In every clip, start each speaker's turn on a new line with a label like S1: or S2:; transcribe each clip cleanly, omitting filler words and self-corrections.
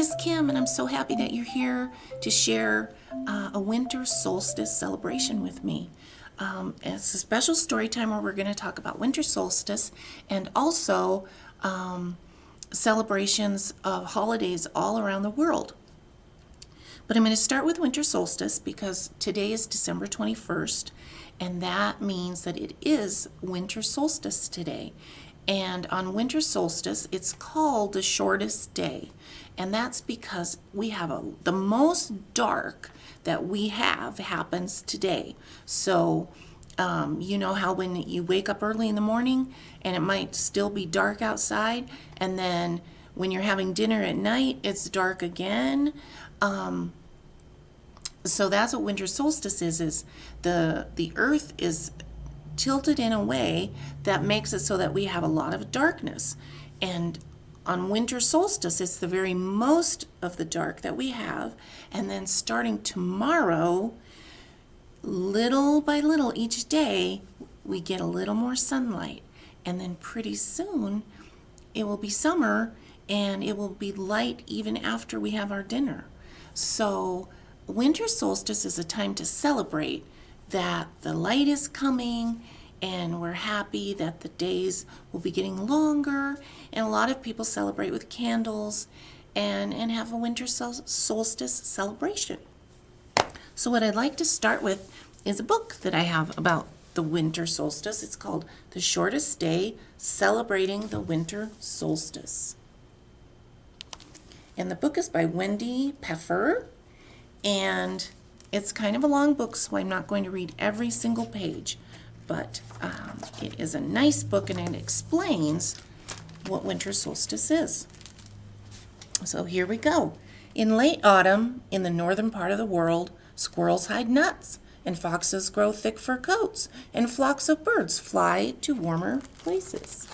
S1: is Kim, and I'm so happy that you're here to share a winter solstice celebration with me. It's a special story time where we're going to talk about winter solstice and also celebrations of holidays all around the world. But I'm going to start with winter solstice because today is December 21st, and that means that it is winter solstice today. And on winter solstice, it's called the shortest day. And that's because we have the most dark that we have happens today. So, you know how when you wake up early in the morning and it might still be dark outside, and then when you're having dinner at night, it's dark again. So that's what winter solstice is the earth is tilted in a way that makes it so that we have a lot of darkness. And on winter solstice, it's the very most of the dark that we have. And then starting tomorrow, little by little each day, we get a little more sunlight. And then pretty soon, it will be summer and it will be light even after we have our dinner. So winter solstice is a time to celebrate that the light is coming, and we're happy that the days will be getting longer, and a lot of people celebrate with candles and have a winter solstice celebration. So what I'd like to start with is a book that I have about the winter solstice. It's called The Shortest Day, Celebrating the Winter Solstice. And the book is by Wendy Pfeffer, and it's kind of a long book, so I'm not going to read every single page, but it is a nice book and it explains what winter solstice is. So here we go. In late autumn, in the northern part of the world, squirrels hide nuts, and foxes grow thick fur coats, and flocks of birds fly to warmer places.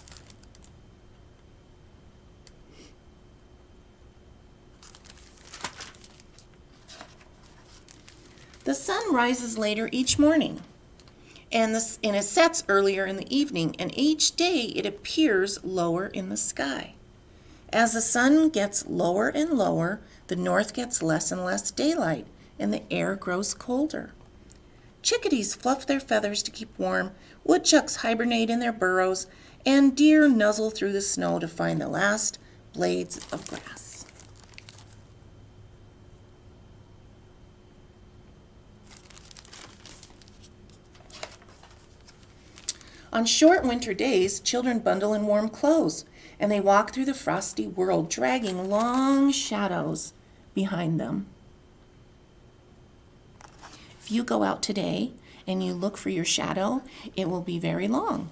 S1: The sun rises later each morning, and it sets earlier in the evening, and each day it appears lower in the sky. As the sun gets lower and lower, the north gets less and less daylight, and the air grows colder. Chickadees fluff their feathers to keep warm, woodchucks hibernate in their burrows, and deer nuzzle through the snow to find the last blades of grass. On short winter days, children bundle in warm clothes, and they walk through the frosty world, dragging long shadows behind them. If you go out today and you look for your shadow, it will be very long.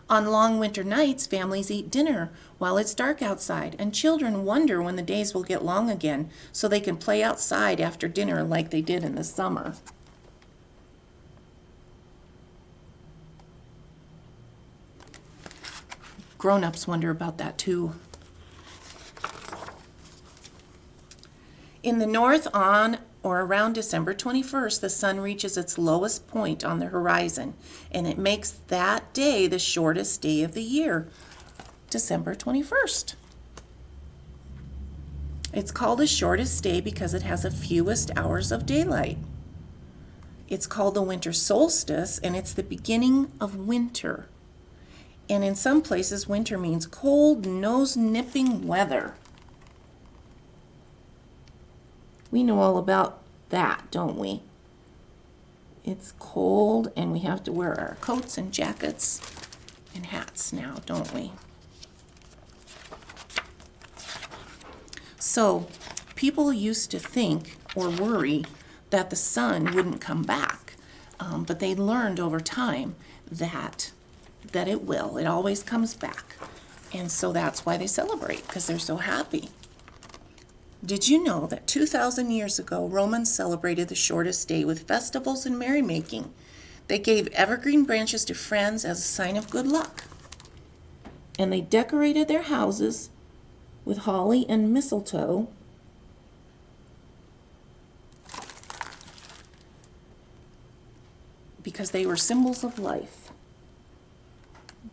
S1: On long winter nights, families eat dinner while it's dark outside, and children wonder when the days will get long again so they can play outside after dinner like they did in the summer. Grown-ups wonder about that too. In the north, on or around December 21st, the sun reaches its lowest point on the horizon, and it makes that day the shortest day of the year, December 21st. It's called the shortest day because it has the fewest hours of daylight. It's called the winter solstice, and it's the beginning of winter. And in some places, winter means cold, nose-nipping weather. We know all about that, don't we? It's cold and we have to wear our coats and jackets and hats now, don't we? So people used to think or worry that the sun wouldn't come back, but they learned over time that it will. It always comes back. And so that's why they celebrate, because they're so happy. Did you know that 2,000 years ago, Romans celebrated the shortest day with festivals and merrymaking? They gave evergreen branches to friends as a sign of good luck. And they decorated their houses with holly and mistletoe because they were symbols of life.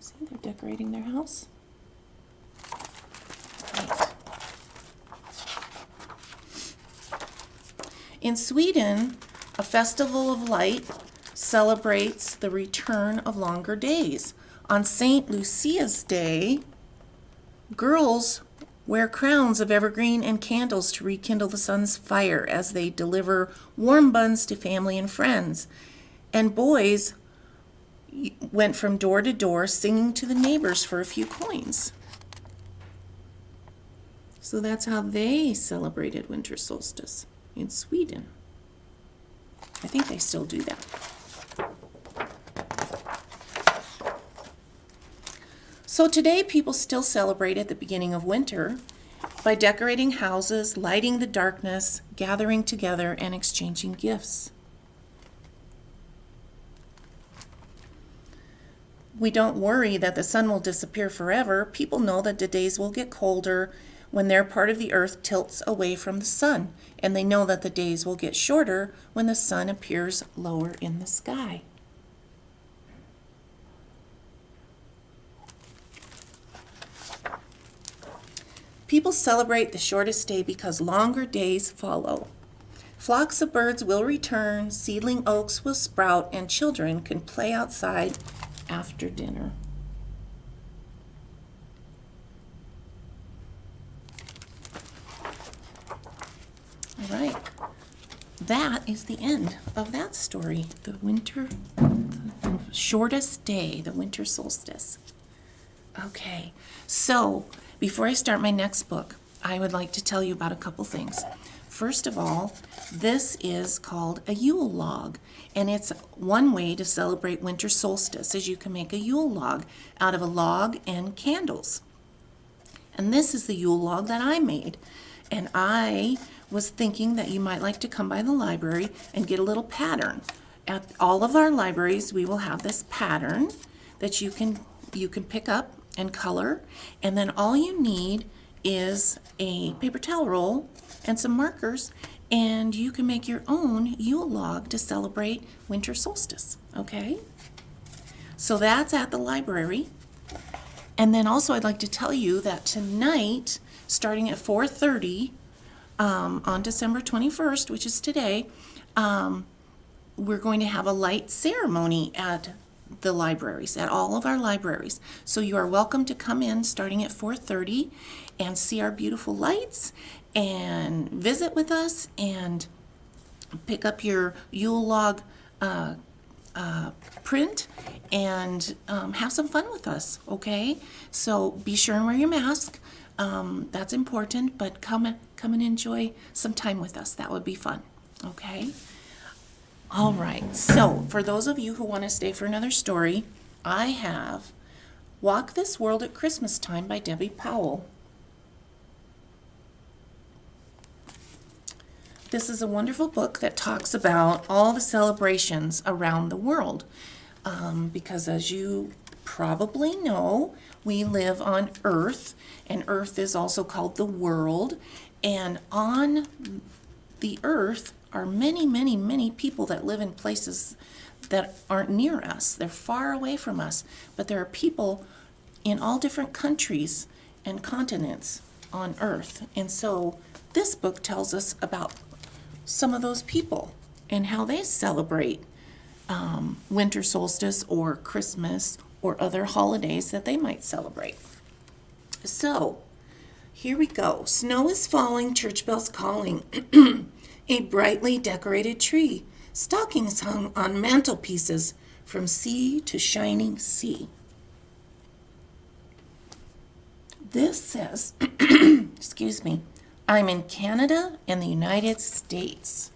S1: See, they're decorating their house. Right. In Sweden, a festival of light celebrates the return of longer days. On St. Lucia's Day, girls wear crowns of evergreen and candles to rekindle the sun's fire as they deliver warm buns to family and friends. And boys went from door to door singing to the neighbors for a few coins. So that's how they celebrated winter solstice in Sweden. I think they still do that. So today people still celebrate at the beginning of winter by decorating houses, lighting the darkness, gathering together, and exchanging gifts. We don't worry that the sun will disappear forever. People know that the days will get colder when their part of the earth tilts away from the sun, and they know that the days will get shorter when the sun appears lower in the sky. People celebrate the shortest day because longer days follow. Flocks of birds will return, seedling oaks will sprout, and children can play outside after dinner. All right, that is the end of that story, the shortest day, the winter solstice. Okay, so before I start my next book, I would like to tell you about a couple things. First of all, this is called a Yule log, and it's one way to celebrate winter solstice, is you can make a Yule log out of a log and candles. And this is the Yule log that I made, and I was thinking that you might like to come by the library and get a little pattern. At all of our libraries, we will have this pattern that you can pick up and color, and then all you need is a paper towel roll and some markers, and you can make your own Yule log to celebrate winter solstice, okay? So that's at the library. And then also I'd like to tell you that tonight, starting at 4:30, on December 21st, which is today, we're going to have a light ceremony at the libraries, at all of our libraries. So you are welcome to come in starting at 4:30 and see our beautiful lights and visit with us and pick up your Yule log print and have some fun with us, okay? So be sure and wear your mask. That's important, but come and enjoy some time with us. That would be fun, okay? All right, so for those of you who want to stay for another story, I have Walk This World at Christmastime by Debbie Powell. This is a wonderful book that talks about all the celebrations around the world, because as you probably know, we live on Earth, and Earth is also called the world, and on the Earth are many, many, many people that live in places that aren't near us. They're far away from us, but there are people in all different countries and continents on Earth. And so this book tells us about some of those people and how they celebrate winter solstice or Christmas or other holidays that they might celebrate. So here we go. Snow is falling, church bells calling. A brightly decorated tree, stockings hung on mantelpieces from sea to shining sea. This says, excuse me, I'm in Canada and the United States.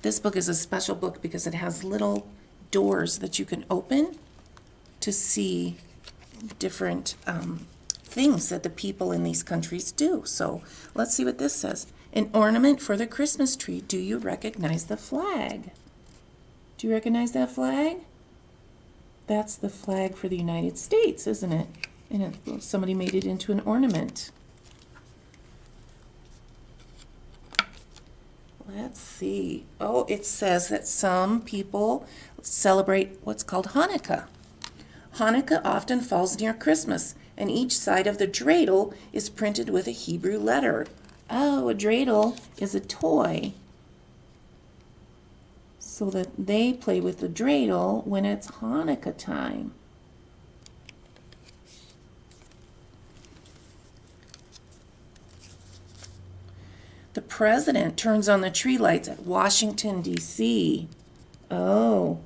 S1: This book is a special book because it has little doors that you can open to see different things that the people in these countries do. So let's see what this says. An ornament for the Christmas tree. Do you recognize the flag? Do you recognize that flag? That's the flag for the United States, isn't it? And somebody made it into an ornament. Let's see. Oh, it says that some people celebrate what's called Hanukkah. Hanukkah often falls near Christmas, and each side of the dreidel is printed with a Hebrew letter. Oh, a dreidel is a toy. So that they play with the dreidel when it's Hanukkah time. The president turns on the tree lights at Washington, D.C. Oh,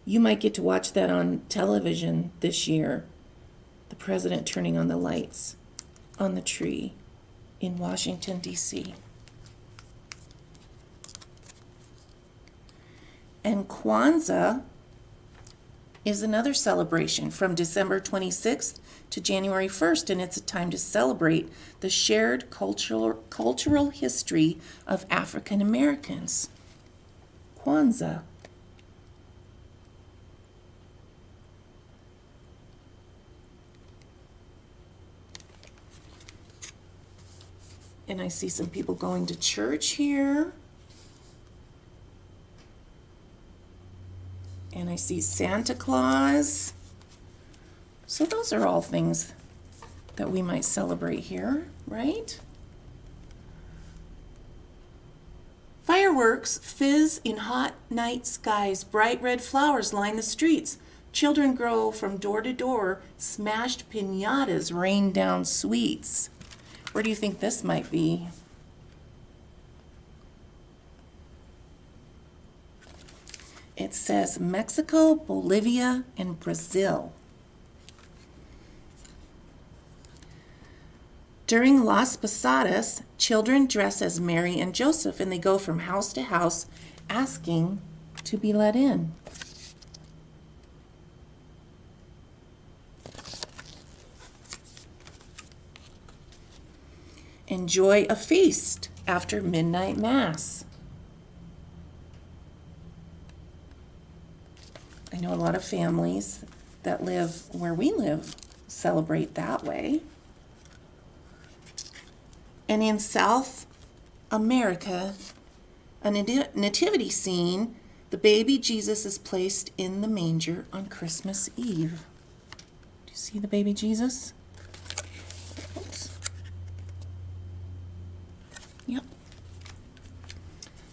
S1: you might get to watch that on television this year. The president turning on the lights on the tree in Washington, D.C. And Kwanzaa is another celebration from December 26th to January 1st, and it's a time to celebrate the shared cultural history of African Americans. Kwanzaa. And I see some people going to church here. And I see Santa Claus. So those are all things that we might celebrate here, right? Fireworks fizz in hot night skies. Bright red flowers line the streets. Children grow from door to door. Smashed piñatas rain down sweets. Where do you think this might be? It says Mexico, Bolivia, and Brazil. During Las Posadas, children dress as Mary and Joseph, and they go from house to house asking to be let in. Enjoy a feast after midnight mass. I know a lot of families that live where we live celebrate that way. And in South America, a nativity scene, the baby Jesus is placed in the manger on Christmas Eve. Do you see the baby Jesus? Oops. Yep.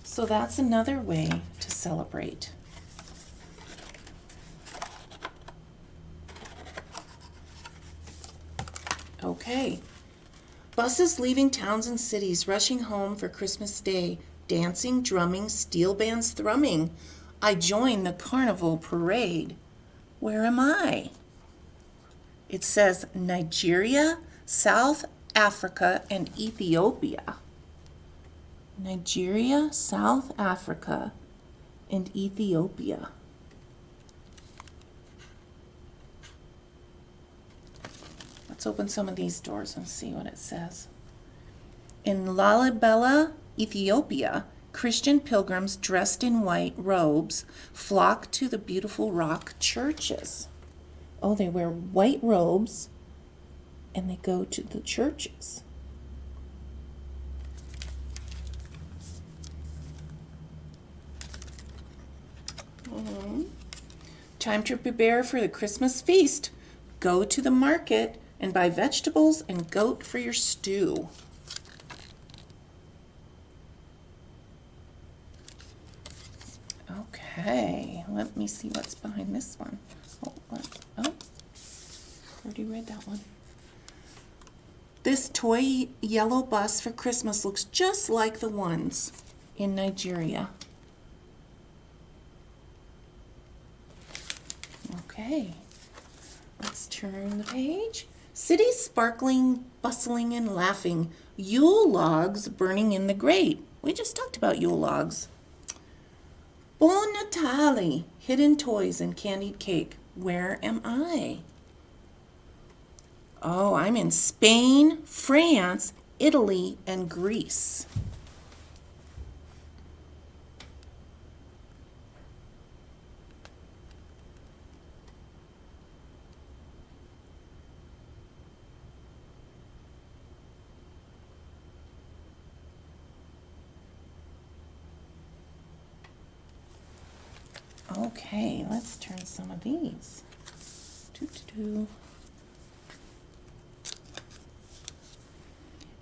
S1: So that's another way to celebrate. Okay. Buses leaving towns and cities, rushing home for Christmas Day. Dancing, drumming, steel bands thrumming. I join the carnival parade. Where am I? It says Nigeria, South Africa, and Ethiopia. Nigeria, South Africa, and Ethiopia. Let's open some of these doors and see what it says. In Lalibela, Ethiopia, Christian pilgrims dressed in white robes flock to the beautiful rock churches. Oh, they wear white robes and they go to the churches. Time to prepare for the Christmas feast. Go to the market and buy vegetables and goat for your stew. Okay, let me see what's behind this one. Oh, already read that one. This toy yellow bus for Christmas looks just like the ones in Nigeria. Okay, let's turn the page. Cities sparkling, bustling, and laughing. Yule logs burning in the grate. We just talked about Yule logs. Buon Natale, hidden toys and candied cake. Where am I? Oh, I'm in Spain, France, Italy, and Greece. Okay, let's turn some of these. Doo-doo-doo.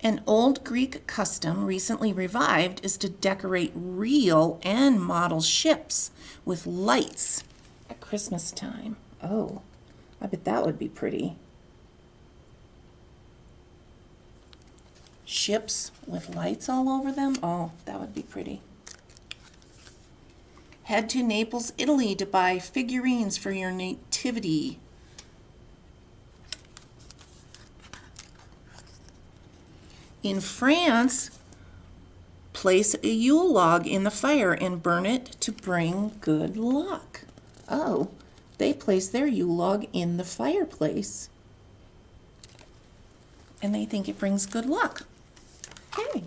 S1: An old Greek custom recently revived is to decorate real and model ships with lights at Christmas time. Oh, I bet that would be pretty. Ships with lights all over them? Oh, that would be pretty. Head to Naples, Italy to buy figurines for your nativity. In France, place a Yule log in the fire and burn it to bring good luck. Oh, they place their Yule log in the fireplace. And they think it brings good luck. Okay.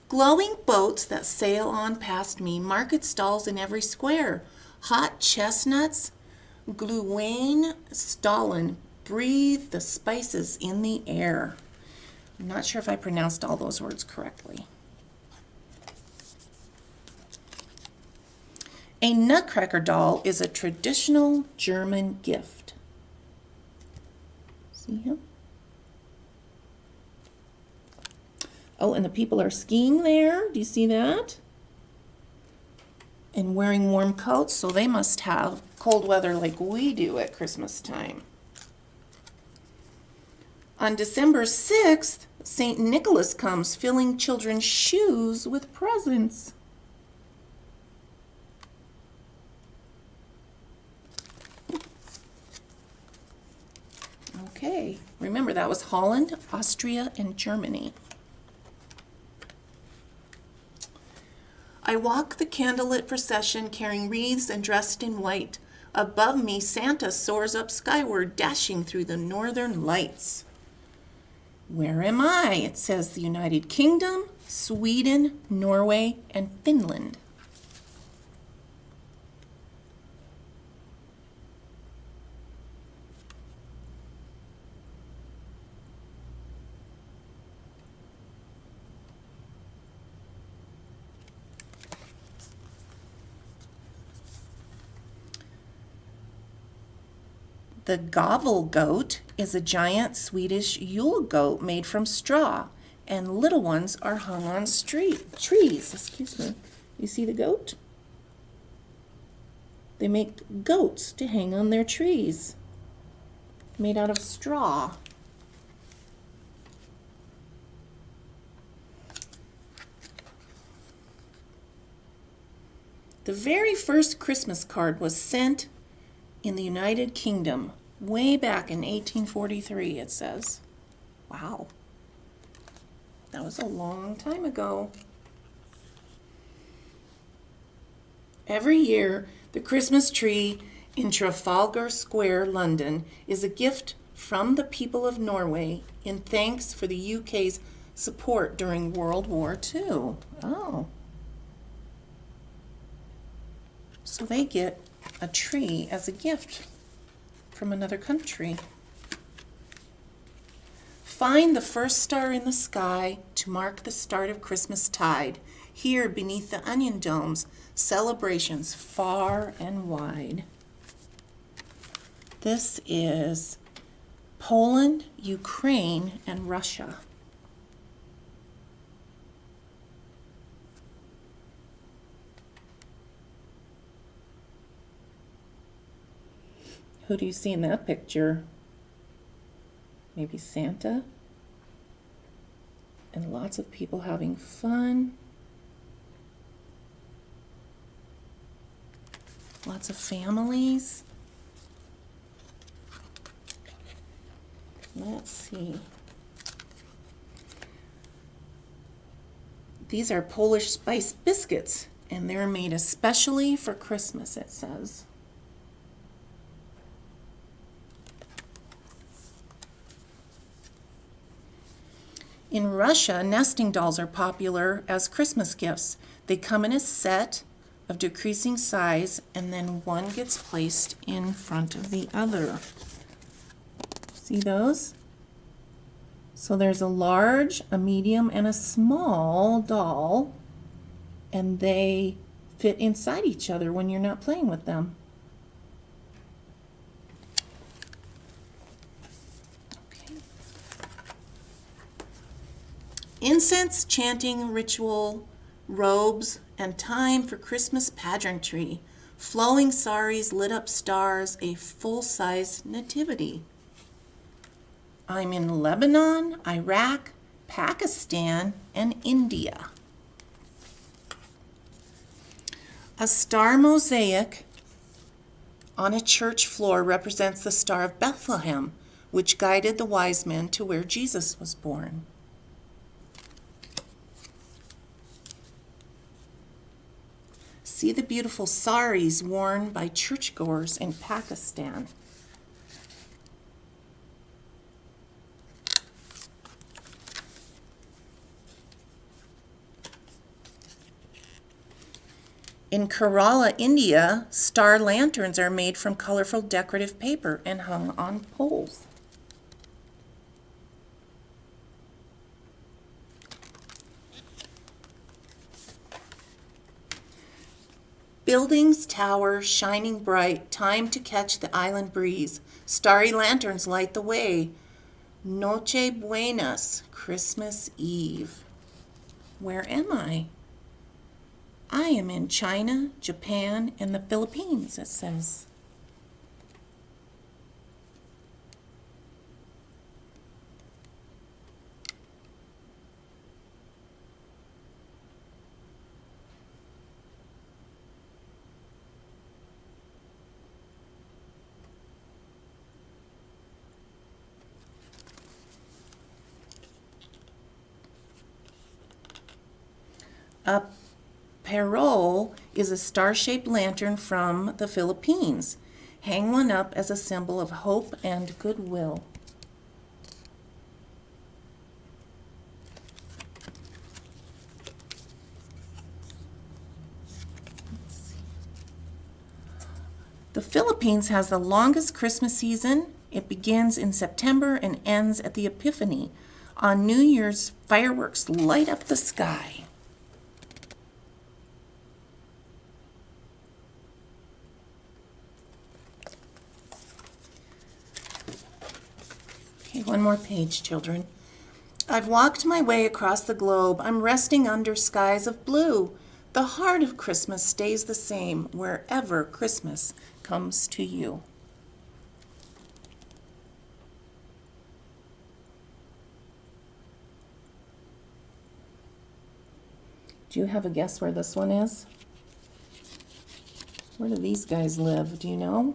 S1: Glowing boats that sail on past me, market stalls in every square, hot chestnuts, Gluwain Stalin, breathe the spices in the air. I'm not sure if I pronounced all those words correctly. A nutcracker doll is a traditional German gift. See him? Oh, and the people are skiing there. Do you see that? And wearing warm coats, so they must have cold weather like we do at Christmas time. On December 6th, St. Nicholas comes, filling children's shoes with presents. Okay, remember that was Holland, Austria, and Germany. I walk the candlelit procession carrying wreaths and dressed in white. Above me, Santa soars up skyward, dashing through the northern lights. Where am I? It says the United Kingdom, Sweden, Norway, and Finland. The gobble goat is a giant Swedish Yule goat made from straw, and little ones are hung on trees. Excuse me. You see the goat? They make goats to hang on their trees, made out of straw. The very first Christmas card was sent in the United Kingdom way back in 1843, it says. Wow. That was a long time ago. Every year, the Christmas tree in Trafalgar Square, London, is a gift from the people of Norway in thanks for the UK's support during World War II. Oh. So they get a tree as a gift from another country. Find the first star in the sky to mark the start of Christmastide. Here beneath the onion domes, celebrations far and wide. This is Poland, Ukraine, and Russia. Who do you see in that picture? Maybe Santa? And lots of people having fun. Lots of families. Let's see. These are Polish spice biscuits, and they're made especially for Christmas, it says. In Russia, nesting dolls are popular as Christmas gifts. They come in a set of decreasing size, and then one gets placed in front of the other. See those? So there's a large, a medium, and a small doll, and they fit inside each other when you're not playing with them. Okay. Incense, chanting, ritual, robes, and time for Christmas pageantry. Flowing saris, lit up stars, a full-size nativity. I'm in Lebanon, Iraq, Pakistan, and India. A star mosaic on a church floor represents the Star of Bethlehem, which guided the wise men to where Jesus was born. See the beautiful saris worn by churchgoers in Pakistan. In Kerala, India, star lanterns are made from colorful decorative paper and hung on poles. Buildings tower, shining bright, time to catch the island breeze. Starry lanterns light the way. Noche Buenas, Christmas Eve. Where am I? I am in China, Japan, and the Philippines, it says. A parol is a star-shaped lantern from the Philippines. Hang one up as a symbol of hope and goodwill. The Philippines has the longest Christmas season. It begins in September and ends at the Epiphany. On New Year's, fireworks light up the sky. Okay, one more page, children. I've walked my way across the globe. I'm resting under skies of blue. The heart of Christmas stays the same wherever Christmas comes to you. Do you have a guess where this one is? Where do these guys live? Do you know?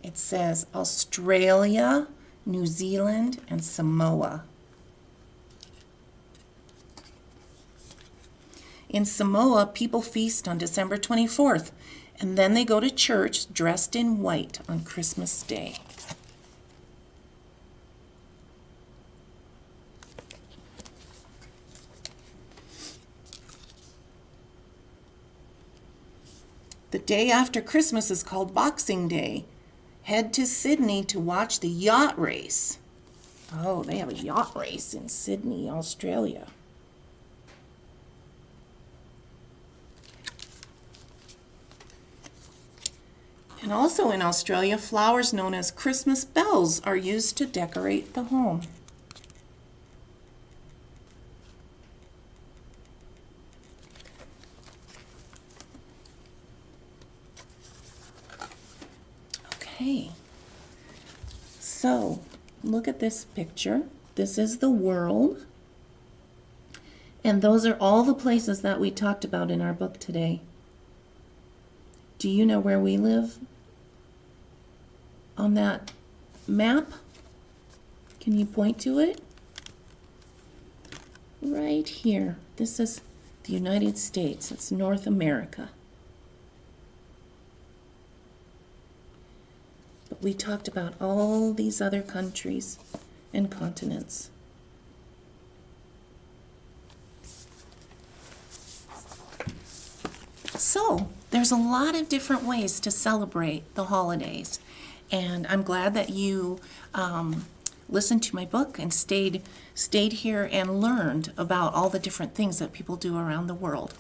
S1: It says Australia, New Zealand, and Samoa. In Samoa, people feast on December 24th, and then they go to church dressed in white on Christmas Day. The day after Christmas is called Boxing Day. Head to Sydney to watch the yacht race. Oh, they have a yacht race in Sydney, Australia. And also in Australia, flowers known as Christmas bells are used to decorate the home. Okay, so look at this picture. This is the world. And those are all the places that we talked about in our book today. Do you know where we live on that map? Can you point to it? Right here. This is the United States. It's North America. But we talked about all these other countries and continents. So, there's a lot of different ways to celebrate the holidays. And I'm glad that you listened to my book and stayed here and learned about all the different things that people do around the world.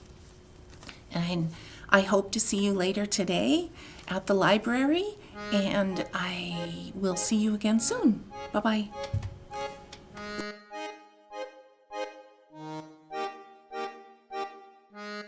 S1: And I hope to see you later today at the library, and I will see you again soon. Bye-bye.